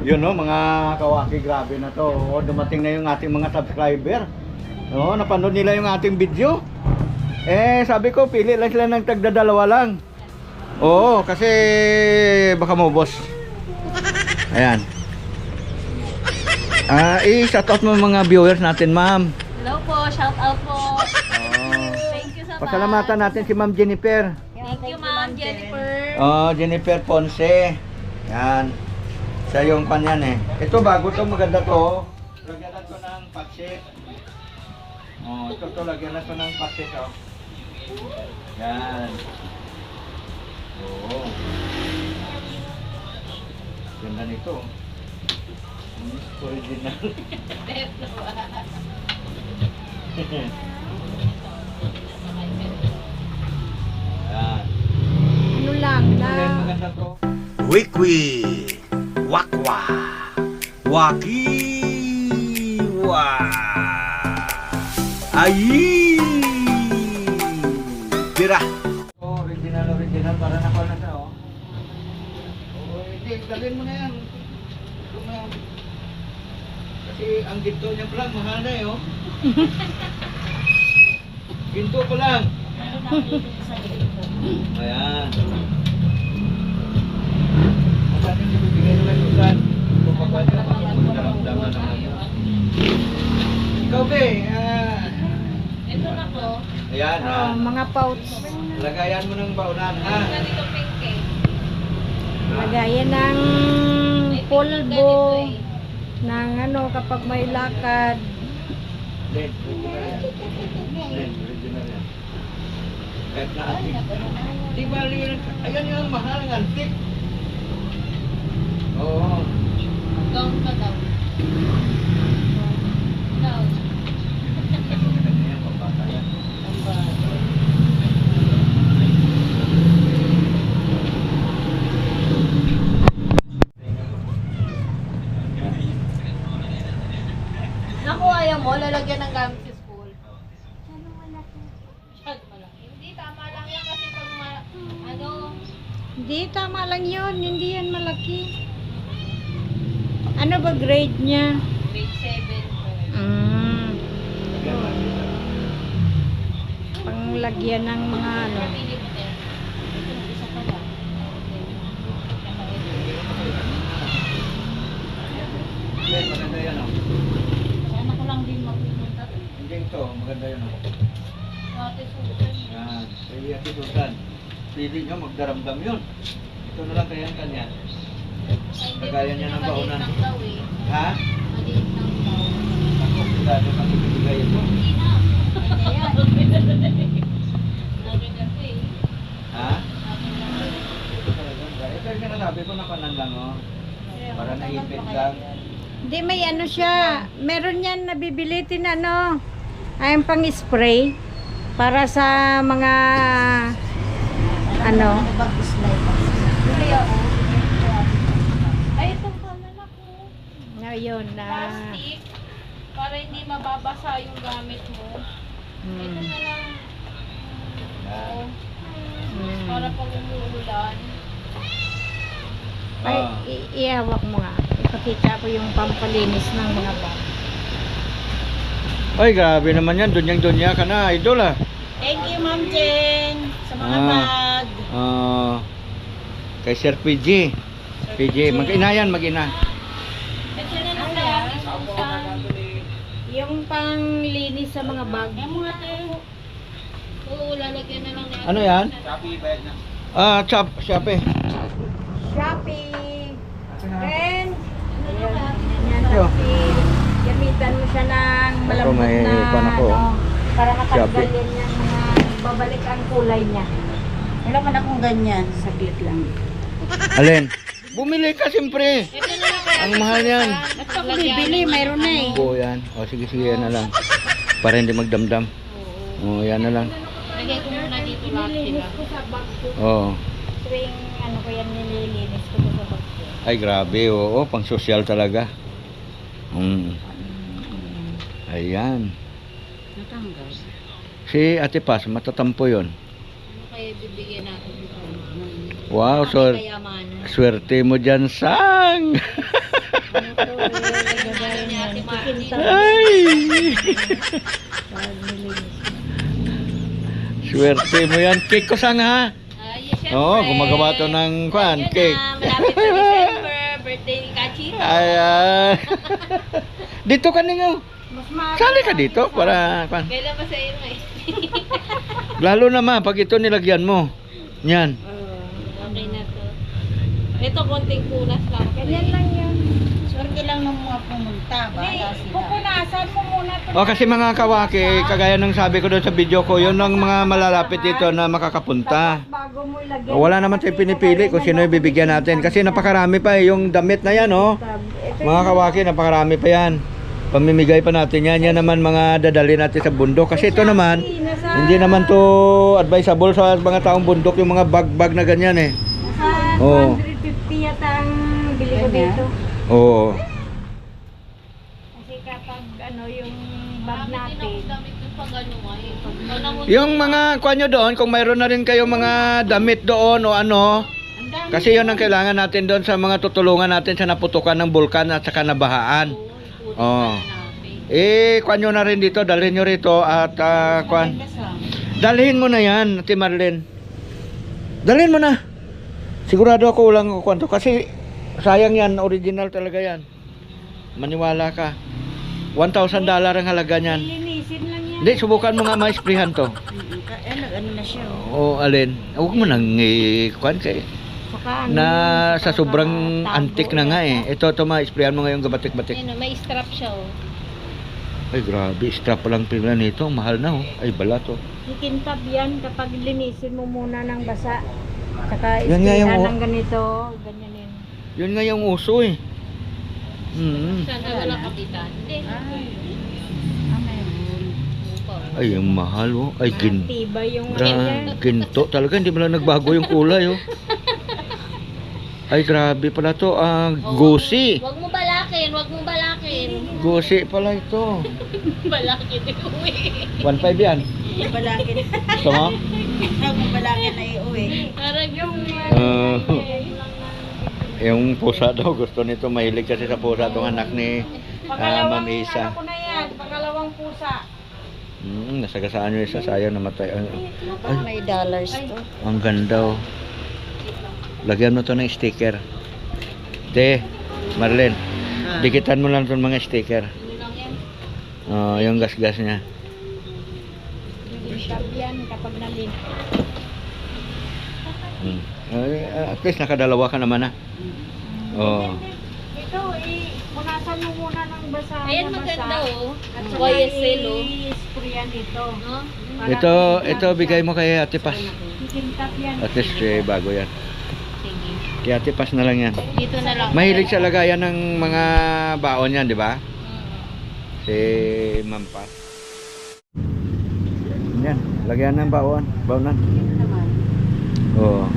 Yun no, mga kawaki, grabe na to. Dumating na yung ating mga subscriber. No, napanood nila yung ating video. Sabi ko, pili lang sila ng tagdadalawa lang. Oo, kasi baka maubos. Ayan. I-shout out mo mga viewers natin, ma'am. Hello po, shout out po. Thank you so much. Pasalamatan natin si Ma'am Jennifer. Thank you, Ma'am Jennifer. Jennifer Ponce. Yan. Siya yung kanyan eh. Ito bago to, maganda to. Lagyan na to ng patsit. Ito lagyan na to ng patsit. Yan. Ganda nito. Original. Yan. Ano lang na. Maganda to. Wikwi, wakwa, wakiwa, ayi, tira. Original para nakuha na siya hindi, dalhin mo na yan. Kasi ang ginto niya pa lang, mahal na ginto pa lang. Ayan. Saan yung bibigay naman yung saan? Pupapad na magdaramdaman naman. Ikaw, be, Ito na po. ayan, Mga pouch. lagayan mo ng baunan, ha? Ganito pink eh. Lagayan ng pulbo. Ng ano, kapag may lakad. Len, original yan. Kahit na antik. Di ba, ayan yung mahal ng antik. Oo. Gown pa daw. Gown. Ayan, pambata yan. Naku, ayaw mo, lalagyan ng gamit sa school. Masyado malaki. Hindi, tama lang yan kasi pag Hindi, tama lang yun. Hindi yan malaki. Ano ba grade niya? grade 7 po. Panglagyan ng mga ano. Pinili mo din. Isa pa lang. Len, maganda yan, Sana ko lang din mapupunta. Hindi ito, maganda yan, Ate Susan. Yan, kaya Ate Susan. Pili nyo, magdaramdam yun. Ito na lang kaya kanya. Kagaya niya ng baunan. Maliit lang daw eh. Ha? Maliit lang daw. Ako, sigado kang ibibigay ito. Hindi na. Ayan. Lagi na ito eh. Ha? Lagi na ito. Ito talagang gaya. Ito yung sinasabi ko na panan lang, Para naipit lang. Hindi, may ano siya. Meron yan nabibili ano. Ay, pang spray. Para sa mga ano. Ay, itong kanan ako. Ngayon na. Plastic. Para hindi mababasa yung gamit mo. Ito na lang. Oo. Para pag umuulan. Ay, ihawak mo nga. Ipakita ko yung pampalinis ng mga bag. Ay, grabe naman yan. Dunyang-dunya ka na, idol Thank you, Ma'am Jen. Sa mga bag. Kay Sir PG. PG, mag-ina yan, mag-ina. Ito na lang kaya, Susan. Yung panglinis sa mga bag. Yung mga tayo. Oo, lalagyan na lang natin. Ano yan? Shopee. Shopee. Then, Ayan. yan Shopee. Gamitan mo siya ng malambot may na pan ako. para matanggal Shopee. yan yung mga babalik ang kulay niya. Wala man akong ganyan. Saglit lang. Alin? Bumili ka siyempre. Ito na lang kaya. Ang mahal yan. At pag bibili, mayroon na eh. Oo, yan. O, sige, yan na lang. Para hindi magdamdam. Oo, yan na lang. Lagay ko muna dito lahat sila. Nililinis ko sa bag ko. Oo. Tuwing ano ko yan, nililinis ko sa bag ko. Ay, grabe. Oo, pang social talaga. Ayan. Natanggal. Si Ate Paz, matatampo yon. Ano kaya bibigyan natin? Wow, Kayamanan. swerte mo dyan, Sang! Ay! Swerte mo yan. Cake ko sang ha? Oo, gumagawa to ng kwan, cake. Malapit na December, birthday ni Kachito. Ay, ay. Dito ka ninyo. Sali ka dito para kwan. Kailan ba sa iyo eh? Lalo naman pag ito nilagyan mo. Yan. Okay na to. Ito, konting punas lang. Ganyan lang yun. Swerte lang ng mga pumunta. Bahala sila. Pupunasan mo muna ito. O kasi mga kawaki, kagaya ng sabi ko doon sa video ko, yun ang mga malalapit dito na makakapunta. Bago mo ilagay. Wala naman tayo pinipili kung sino yung bibigyan natin. Kasi napakarami pa yung damit na yan, oh. Mga kawaki, napakarami pa yan. Pamimigay pa natin yan. Yan naman mga dadali natin sa bundok. Kasi ito naman, hindi naman to advisable sa mga taong bundok yung mga bag-bag na ganyan eh. Nasa Oo. 250 yata ang bili ko dito. Oo. Kasi kapag ano yung bag natin. Damit yung pag ano eh. Yung mga kuha nyo doon, kung mayroon na rin kayo mga damit doon o ano, kasi yun ang kailangan natin doon sa mga tutulungan natin sa naputukan ng bulkan at saka nabahaan. Oh. Kuha nyo na rin dito, dalhin nyo rito at kuha. Dalhin mo na yan, Ate Marlene. Dalhin mo na. Sigurado ako walang kuha to kasi sayang yan, original talaga yan. Maniwala ka. $1,000 ang halaga niyan. Linisin lang yan. Hindi, subukan mo nga ma-sprayhan to. Ano na siya. O alin? Huwag mo nang kuhan kay Saka, ano, na sa sobrang tago antik na nga eh. Ito ma-sprayan mo ngayon gabatik-batik. Ayun, may strap siya oh. Ay grabe, strap pa lang pila nito, mahal na oh. Ay bala to. Ikintab yan kapag linisin mo muna ng basa. Saka Yan nga yung ispiran ng ganito, ganyan yun. Yun nga yung uso eh. Sana wala kapitan. Hindi. Ay, yung mahal oh. Ay Tibay yung ganyan. ginto talaga, hindi mo lang nagbago yung kulay oh. Ay grabe pala to, gosi. Wag mo balakin, wag mo balakin. Gosi pala ito. Balakin uwi. 1.5 yan. Balakin. Gusto mo? Balakin na iuwi. Parang yung Yung pusa daw, gusto nito, mahilig kasi sa pusa itong anak ni Ma'am Isa. Ano ko na yan, pangalawang pusa. Nasagasaan yung isa, sayang namatay. Ay, May dollars to. ang ganda oh. Lagyan mo to ng sticker. Te, Marlene, dikitan mo lang itong mga sticker. Oh, yung gas-gas niya. Ikintab yan kapag nalin. Ay, at least nakadalawa ka naman ah. Oh. Ito, punasan mo muna ng basa. ayan maganda oh. At YSL oh. i-sprayan ito. No? Ito bigay mo kay Ate Pas. Ikintab yan. At least bago yan. Sige. Kay Ate Pas na lang yan. Dito na lang. Mahilig sa lagayan ng mga baon yan, di ba? Si Ma'am Pas. Yan, lagayan ng baon. Baonan. Oo.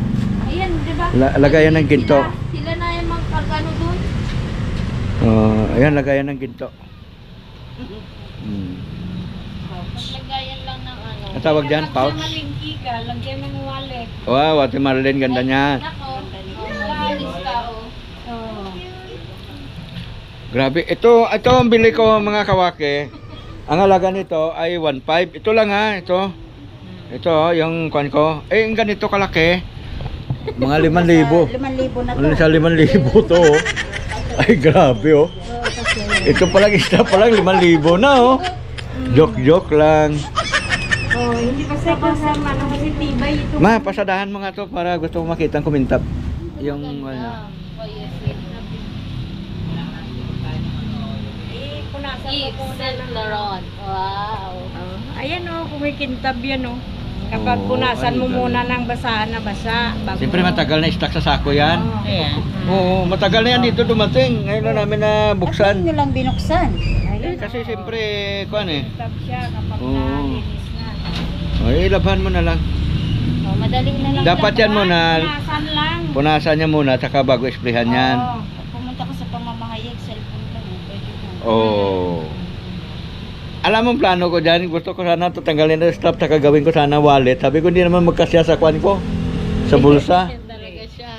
Ayan, di ba? Lagayan ng ginto. Sila na yung magkagano dun. Ayan, lagayan ng ginto. Maglagayan lang ng ano. Ang tawag dyan, pouch? Malingki ka, lagyan ng wallet. Wow, Ate Marlene, ganda niya. Nako. Malis ka oh. Oo. Grabe, ito ang bili ko mga kawake. Ang halaga nito ay 1.5. Ito lang ha, ito. Ito, yung kwan ko. Ang ganito kalaki. Mga 5,000. 5,000 na to. Ano sa 5,000 to? Oh. Ay, grabe oh. Ito palang isa palang 5,000 na oh. Joke lang. Oh, hindi pa sa ano kasi tibay ito. Ma, pasadahan mo nga to para gusto mo makita ang kumintab. Yung ano. Punasan mo Yves muna Saint ng Laurent. Wow. Ayan oh, kumikintab yan oh. Kapag Oo, punasan mo ay, muna ng basahan na basa. Bago Siyempre matagal na stock sa sako yan. Ayan. Oo, matagal na yan dito dumating. Ngayon na namin na Bakit buksan. nyo lang binuksan? Kasi siyempre, kuan eh. Kintab siya kapag Oo. nalinis na. Ay, labhan mo na lang. Oh, madali na lang. Dapat yan muna, Punasan lang. punasan niya muna, saka bago isplihan yan. Oo. Pag pumunta ka sa pamamahayag, cellphone lang. Pwede na. Oo. Alam mo ang plano ko dyan, gusto ko sana tatanggalin na strap, saka gawin ko sana wallet. Sabi ko hindi naman magkasya sa kuan ko, sa bulsa. Yan talaga siya.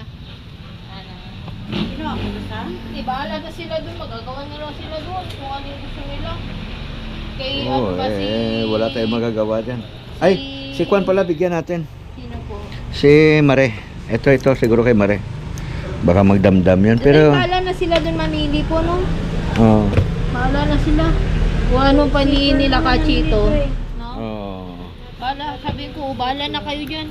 Ano? makapuntasan? Di ba? Bahala na sila dun. Magagawa na lang sila dun. Kung ano yung gusto nila. Kay Oo, ano ba si... wala tayong magagawa dyan. Ay, si Kwan pala, bigyan natin. Sino po? Si Mare. Ito, siguro kay Mare. Baka magdamdam yun, Pero... pero... Bahala na sila dun mamili po, no? Oo. Bahala na sila. Kung anong paniin nila kachito. No? Oo. Bahala. Sabi ko, bahala na kayo dyan.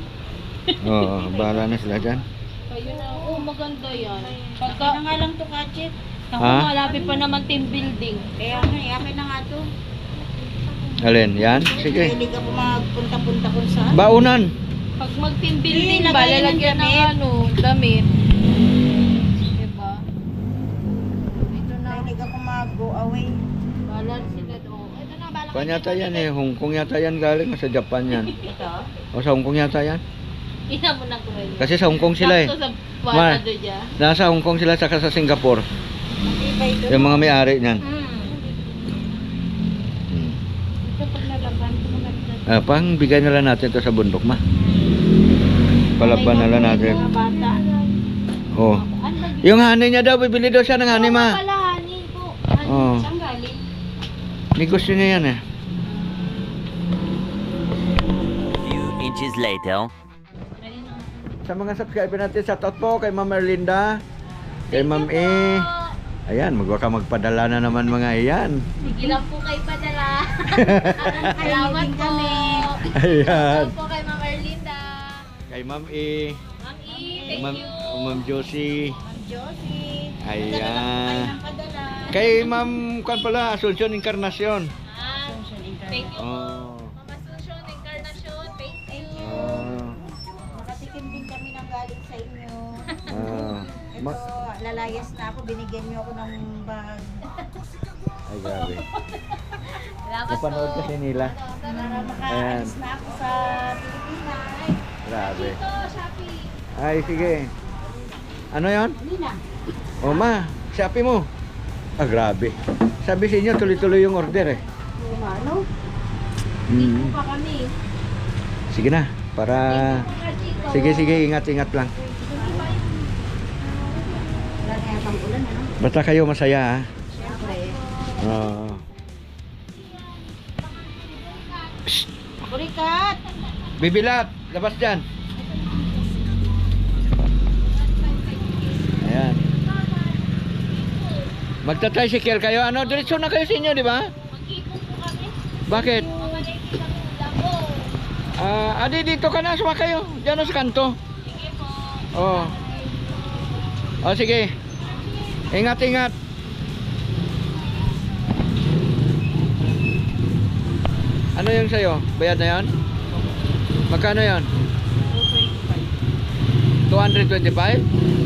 Oo, bahala na sila dyan. Kayo na. Oh, maganda yan. Pagka Pagka... na nga lang to, Kachit. Ako, Ha? malapit pa naman team building. Kaya nga, akin na nga to. Alin, yan? Sige. Hindi ka po magpunta-punta kung saan. Baunan. Pag mag-team building, Hindi, ba, lagayan ng lalagyan ng damit. ano, damit. Diba? Ito na. Hindi ka po mag-go away. Bahala sila doon. Ito na, bahala Kwan yata yan eh. Hong Kong yata yan galing. Sa Japan yan. Ito? O sa Hong Kong yata yan. Ina mo na kumain. Kasi sa Hong Kong sila eh. Sakto sa Ma. ano dyan. Nasa Hong Kong sila saka sa Singapore. Iba ito. Yung mga may-ari niyan. Ito pag nalaban ko maganda. Pang bigay na lang natin to sa bundok ma. Palaban na lang natin. Mga bata. Oh. Yung honey niya daw, bibili daw siya ng honey ma. Palahani po. Oh. Saan galing? May gusto niya yan eh. Few inches later. Sa mga subscriber natin, shout out po kay Ma'am Erlinda, kay Ma'am E. Ayan, magwaka magpadala na naman mga iyan. Sige lang po kayo padala. Salamat po. Ayan. Salamat po kay Ma'am Erlinda. Kay Ma'am E, Ma'am E, thank Ma'am, you. Ma'am Josie. Ma'am Josie. Ayan. Ang padala. Kay Ma'am Kwan pala, Asuncion Encarnacion. Ah, thank you po. Oh. Mama Susun, Encarnacion, thank you. Oh. Makatikim din kami ng galing sa inyo. Ah. Ito, Ma- lalayas na ako. Binigyan niyo ako ng bag. Ay, grabe. Salamat Napanood po. kasi nila. Para makaalis na ako sa Pilipinas. Grabe. Ito, Shopee. Ay, sige. Ano yon? Nina. O ma, Shopee mo. Ah, grabe. Sabi sa inyo, tuloy-tuloy yung order eh. Ano? Mm. Pa kami. Sige na, para... Sige, ingat-ingat lang. Wala na yatang ulan, ano? Basta kayo masaya ha. Siyempre. Oo. Burikat! Bibilat, labas dyan. Ayan. Magta-tricycle kayo. Ano, diretso na kayo sa inyo, di ba? Mag-ipon po kami. Bakit? Mga naipin ang ulam ko. Adi, dito ka na, suwa kayo. Diyan sa kanto. Sige po. Oo. O, sige. Ingat-ingat. Ano yung sa'yo? Bayad na yan? Magkano yan? 225.